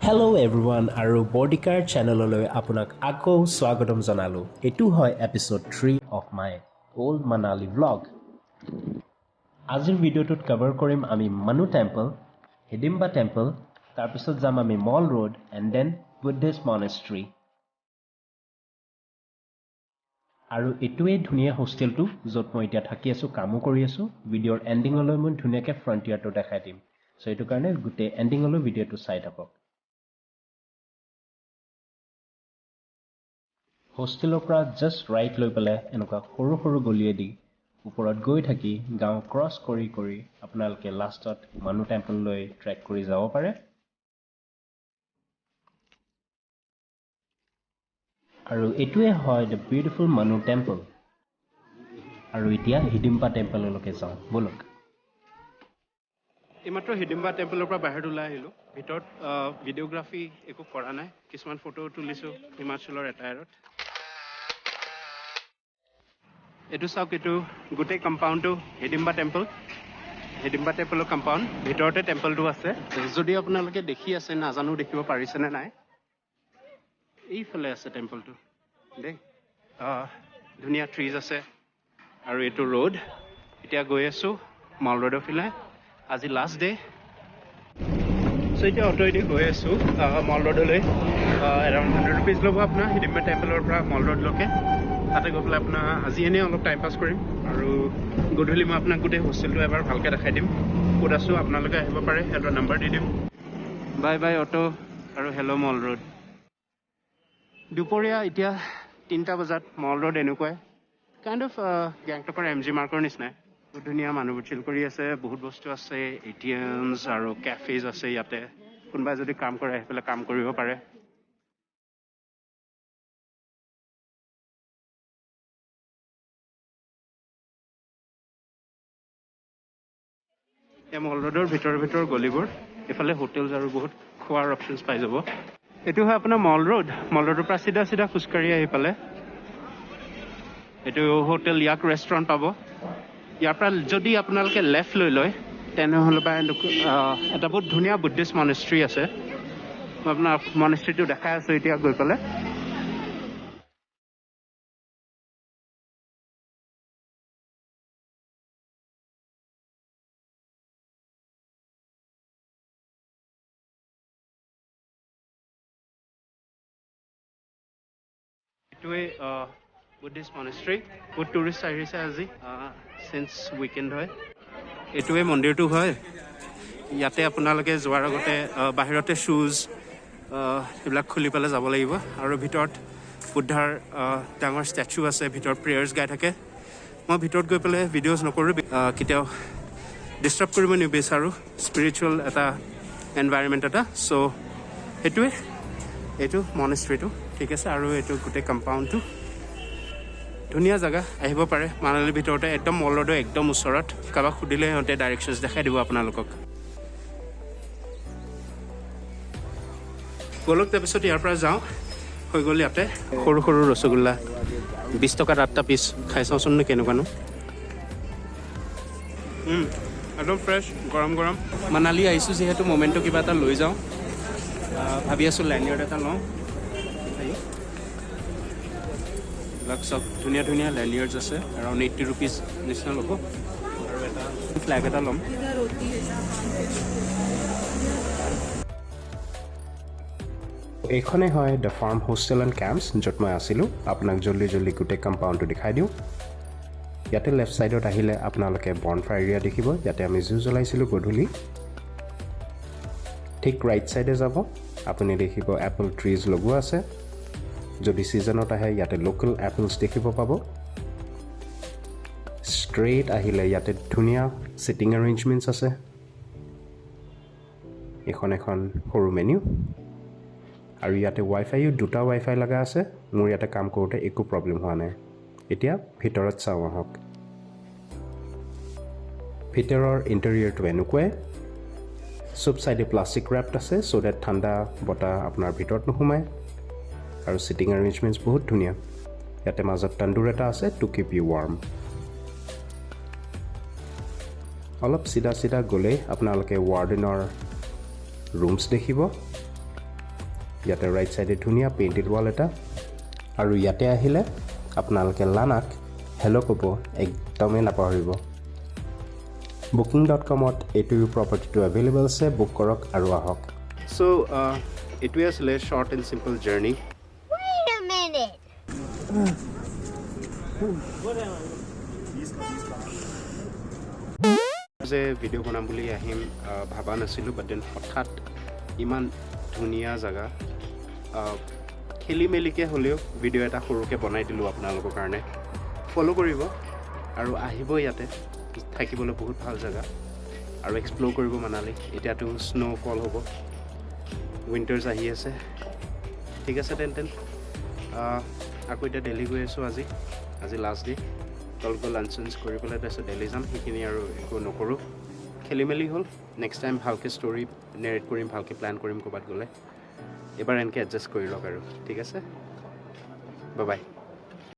Hello everyone আৰু বডিকাৰ চেনেললৈ আপোনাক আকৌ স্বাগতম জনালো এটো হয় episode 3 of my old Manali blog আজিৰ ভিডিঅ'টোত কভাৰ কৰিম আমি মানু টেম্পল হিডিম্বা টেম্পল তাৰপিছত যাম আমি Mall Road and then Buddhist monastery আৰু এটোৱে ধুনীয়া হোষ্টেলটো য'ত মই এতিয়া থাকি আছো কামো কৰি আছো ভিডিঅ'ৰ এণ্ডিঙলৈ মই ধুনীয়াকৈ ফ্ৰণ্টিয়াৰটো দেখাই দিম সো এইটো কাৰণে গোটেই এণ্ডিঙলৈ ভিডিঅ'টো চাই থাকক হোষ্টেলৰ পৰা জাষ্ট ৰাইট লৈ পেলাই এনেকুৱা সৰু সৰু গলিয়েদি ওপৰত গৈ থাকি গাঁও ক্ৰছ কৰি কৰি আপোনালোকে লাষ্টত মানু টেম্পললৈ ট্ৰেক কৰি যাব পাৰে আৰু এটোৱে হয় দ্য বিউটিফুল মানু টেম্পল আৰু এতিয়া হিডিম্বা টেম্পললৈকে যাওঁ বলক এইমাত্ৰ হিডিম্বা টেম্পলৰ পৰা বাহিৰত ওলাই আহিলোঁ ভিতৰত ভিডিঅ'গ্ৰাফী একো কৰা নাই কিছুমান ফটো তুলিছোঁ হিমাচলৰ এটায়াৰত এইটো চাওক এইটো গোটেই কম্পাউণ্ডটো হিডিম্বা টেম্পলৰ কম্পাউণ্ড ভিতৰতে টেম্পলটো আছে যদি আপোনালোকে দেখি আছে নাজানো দেখিব পাৰিছেনে নাই এইফালে আছে টেম্পলটো দেই ধুনীয়া ট্ৰিজ আছে আৰু এইটো ৰোড এতিয়া গৈ আছোঁ মল ৰোডৰ ফালে আজি লাষ্ট ডে চ' এতিয়া অটোৱেদি গৈ আছোঁ মল ৰোডলৈ এৰাউণ্ড 100 ৰুপিজ ল'ব আপোনাৰ হিডিম্বা টেম্পলৰ পৰা মল ৰোডলৈকে তাতে গৈ পেলাই আপোনাৰ আজি এনেই অলপ টাইম পাছ কৰিম আৰু গধূলি মই আপোনাক গোটেই হোষ্টেলটো এবাৰ ভালকৈ দেখাই দিম ক'ত আছোঁ আপোনালোকে আহিব পাৰে সিহঁতৰ নাম্বাৰ দি দিম বাই বাই অটো আৰু হেল্ল' মল ৰোড দুপৰীয়া এতিয়া 3টা বজাত মল ৰোড এনেকুৱাই কাইণ্ড অফ গেংটকৰ MG মাৰ্কৰ নিচিনাই বহুত ধুনীয়া মানুহবোৰ চিল কৰি আছে বহুত বস্তু আছে ATMs আৰু কেফেজ আছে ইয়াতে কোনোবাই যদি কাম কৰে আহি পেলাই কাম কৰিব পাৰে এই মল ৰোডৰ ভিতৰ গলিবোৰ এইফালে হোটেলছ আৰু বহুত খোৱাৰ অপশ্যনছ পাই যাব এইটো হয় আপোনাৰ মল ৰোডৰ পৰা চিধা খোজকাঢ়ি আহি পালে এইটো হোটেল ইয়াক ৰেষ্টুৰেণ্ট পাব ইয়াৰ পৰা যদি আপোনালোকে লেফ্ট লৈ লয় তেনেহ'লে বা এটা বহুত ধুনীয়া বুদ্ধিষ্ট মনেষ্ট্ৰী আছে মই আপোনাৰ মনেষ্ট্ৰীটো দেখাই আছোঁ এতিয়া গৈ পেলাই এইটোৱে বুদ্ধিষ্ট মনেষ্ট্ৰী বহুত টুৰিষ্ট আহিছে আজি চিন্স উইকেণ্ড হয় এইটোৱে মন্দিৰটো হয় ইয়াতে আপোনালোকে যোৱাৰ আগতে বাহিৰতে শ্বুজ এইবিলাক খুলি পেলাই যাব লাগিব আৰু ভিতৰত বুদ্ধাৰ ডাঙৰ ষ্টেচু আছে ভিতৰত প্ৰেয়াৰ্ছ গাই থাকে মই ভিতৰত গৈ পেলাই ভিডিঅ'জ নকৰোঁ কেতিয়াও ডিষ্টাৰ্ব কৰিব নিবিচাৰোঁ স্পিৰিচুৱেল এটা এনভাইৰনমেণ্ট এটা চ' সেইটোৱে এইটো মনেষ্ট্ৰীটো ঠিক আছে আৰু এইটো গোটেই কম্পাউণ্ডটো ধুনীয়া জেগা আহিব পাৰে মানালীৰ ভিতৰতে একদম মল ৰোডৰ একদম ওচৰত কাৰোবাক সুধিলে সিহঁতে ডাইৰেকশ্যনছ দেখাই দিব আপোনালোকক বলক তাৰপিছত ইয়াৰ পৰা যাওঁ হৈ গ'ল ইয়াতে সৰু সৰু ৰসগোল্লা 20 টকাত 8টা পিচ খাই চাওঁচোন কেনেকুৱানো একদম ফ্ৰেছ গৰম মানালী আহিছোঁ যিহেতু মমেণ্টটো কিবা এটা লৈ যাওঁ ভাবি আছোঁ লেনিয়াৰ্ড এটা লওঁ এইবিলাক চব ধুনীয়া লেনিয়াৰ্ডছ আছে এৰাউণ্ড 80 ৰুপিজ নিচিনা ল'ব আৰু এটা ফ্লেগ এটা ল'ম এইখনে হয় the farm hostel and camps য'ত মই আছিলোঁ আপোনাক জল্দি গোটেই কম্পাউণ্ডটো দেখাই দিওঁ ইয়াতে লেফ্ট ছাইডত আহিলে আপোনালোকে বনফায়াৰ এৰিয়া দেখিব ইয়াতে আমি জুই জ্বলাইছিলোঁ গধূলি ঠিক ৰাইট ছাইডে যাব আপুনি দেখিব এপল ট্ৰিজ লগোৱা আছে যদি ছিজনত আহে ইয়াতে লোকেল এপলছ দেখিব পাব ষ্ট্ৰেইট আহিলে ইয়াতে ধুনীয়া ছিটিং এৰেঞ্জমেণ্টছ আছে এখন সৰু মেনু আৰু ইয়াতে ৱাইফাইও 2টা ৱাইফাই লগা আছে মোৰ ইয়াতে কাম কৰোঁতে একো প্ৰব্লেম হোৱা নাই এতিয়া ভিতৰত চাওঁ আহক ভিতৰৰ ইণ্টেৰিয়ৰটো এনেকুৱাই চব চাইডে প্লাষ্টিক ৰেপড আছে চ' ডেট ঠাণ্ডা বতাহ আপোনাৰ ভিতৰত নোসোমায় আৰু ছিটিং এৰেঞ্জমেণ্টছ বহুত ধুনীয়া ইয়াতে মাজত তন্দুৰ এটা আছে টু কিপ ইউ ৱাৰ্ম অলপ চিধা গ'লেই আপোনালোকে ৱাৰ্ডেনৰ ৰুমছ দেখিব ইয়াতে ৰাইট চাইডে ধুনীয়া পেইণ্টেড ৱাল এটা আৰু ইয়াতে আহিলে আপোনালোকে লানাক হেল্ল' ক'ব একদমেই নাপাহৰিব booking.com-ত এইটো প্ৰপাৰ্টিটো এভেইলেবল আছে বুক কৰক আৰু আহক চ' এইটোৱে আছিলে short and simple journey Wait a minute. যে ভিডিঅ' বনাম বুলি আহিম ভাবা নাছিলোঁ বাট দেন হঠাৎ ইমান ধুনীয়া জেগা খেলি মেলিকৈ হ'লেও ভিডিঅ' এটা সৰুকৈ বনাই দিলোঁ আপোনালোকৰ কাৰণে ফ'ল' কৰিব আৰু আহিব ইয়াতে থাকিবলৈ বহুত ভাল জেগা আৰু এক্সপ্ল'ৰ কৰিব মানালী এতিয়াতো স্ন'ফল হ'ব উইণ্টাৰ্ছ আহি আছে ঠিক আছে তেন্তে আকৌ এতিয়া দিল্লী গৈ আছোঁ আজি লাষ্ট ডে তেওঁলোকে লাঞ্চ চাঞ্চ কৰি পেলাই তাৰপিছত দিল্লী যাম সেইখিনি আৰু একো নকৰোঁ খেলি মেলি হ'ল নেক্সট টাইম ভালকৈ ষ্টৰি নেৰেট কৰিম ভালকৈ প্লেন কৰিম ক'ৰবাত গ'লে এবাৰ এনেকৈ এডজাষ্ট কৰি লওক আৰু ঠিক আছে বাই বাই